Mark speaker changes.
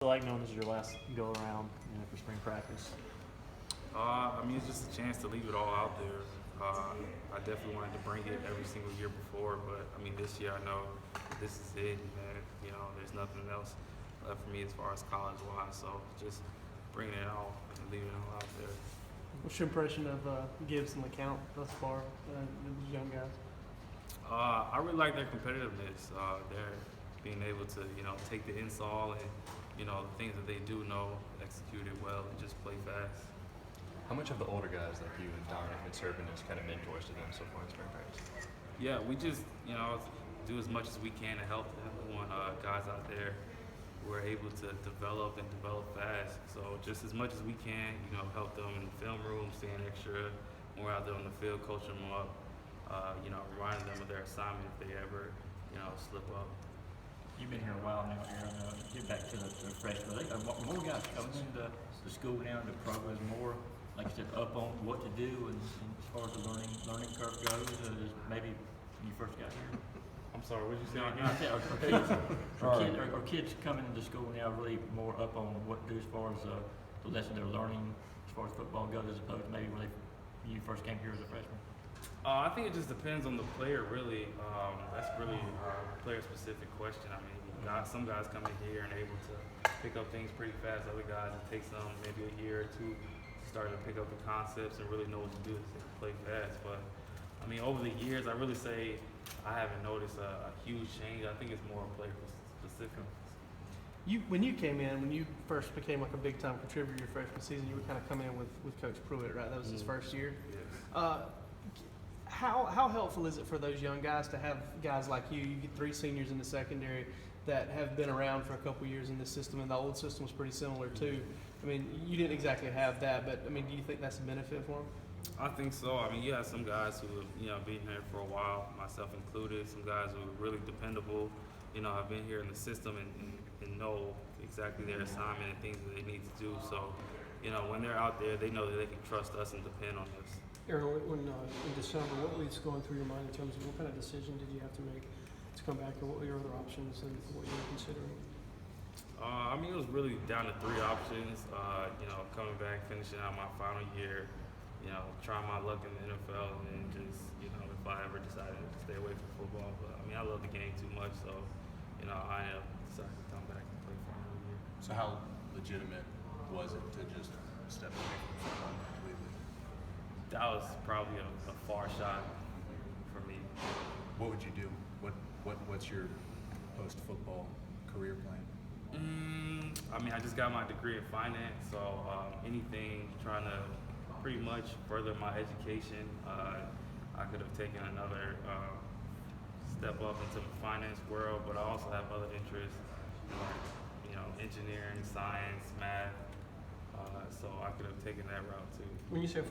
Speaker 1: Like knowing this is your last go around, for spring practice?
Speaker 2: I mean, it's just a chance to leave it all out there. I definitely wanted to bring it every single year before, but I mean, this year I know this is it, and there's nothing else left for me as far as college-wise. So just bringing it all and leaving it all out there.
Speaker 3: What's your impression of Gibbs and LeCount thus far, these young guys?
Speaker 2: I really like their competitiveness. They're being able to, take the install and, the things that they do know, execute it well, and just play fast.
Speaker 4: How much of the older guys like you and Dominic been serving as kind of mentors to them so far in spring practice?
Speaker 2: Yeah, we just, do as much as we can to help them. We want guys out there who are able to develop fast. So just as much as we can, help them in the film room, staying extra more out there on the field, coaching them up, reminding them of their assignment if they ever, slip up.
Speaker 5: You've been here a while now, Aaron. Get back to the freshmen. More guys coming into the school now, the program is more, like you said, up on what to do, and as far as the learning curve goes, maybe when you first got here.
Speaker 2: I'm sorry, what did you say?
Speaker 5: Are kids coming into school now really more up on what to do as far as the lesson they're learning as far as football goes, as opposed to maybe when you first came here as a freshman?
Speaker 2: I think it just depends on the player, really. That's really a player-specific question. I mean, some guys come in here and able to pick up things pretty fast. Other guys, it takes them maybe a year or two to start to pick up the concepts and really know what to do to play fast. But, I mean, over the years, I really say I haven't noticed a huge change. I think it's more player-specific.
Speaker 3: When you came in, when you first became like a big-time contributor your freshman season, you were kind of coming in with Coach Pruitt, right? That was his first year.
Speaker 2: Yes.
Speaker 3: How helpful is it for those young guys to have guys like you? You get 3 seniors in the secondary that have been around for a couple years in this system, and the old system was pretty similar too. I mean, you didn't exactly have that, but I mean, do you think that's a benefit for them?
Speaker 2: I think so. I mean, you have some guys who have, been here for a while, myself included. Some guys who are really dependable, have been here in the system and know exactly their assignment and things that they need to do. So, when they're out there, they know that they can trust us and depend on us.
Speaker 6: Aaron, in December, what was going through your mind in terms of what kind of decision did you have to make to come back, and what were your other options and what you were considering?
Speaker 2: I mean, it was really down to 3 options. Coming back, finishing out my final year, trying my luck in the NFL, and then just, if I ever decided to stay away from football. But I mean, I love the game too much, so, I decided to come back and play for another year.
Speaker 4: So how legitimate was it to just step away from football completely?
Speaker 2: That was probably a far shot for me.
Speaker 4: What would you do? What's your post-football career plan?
Speaker 2: I mean, I just got my degree in finance, so anything trying to pretty much further my education. I could have taken another step up into the finance world, but I also have other interests, engineering, science, math. So I could have taken that route too.
Speaker 6: When you say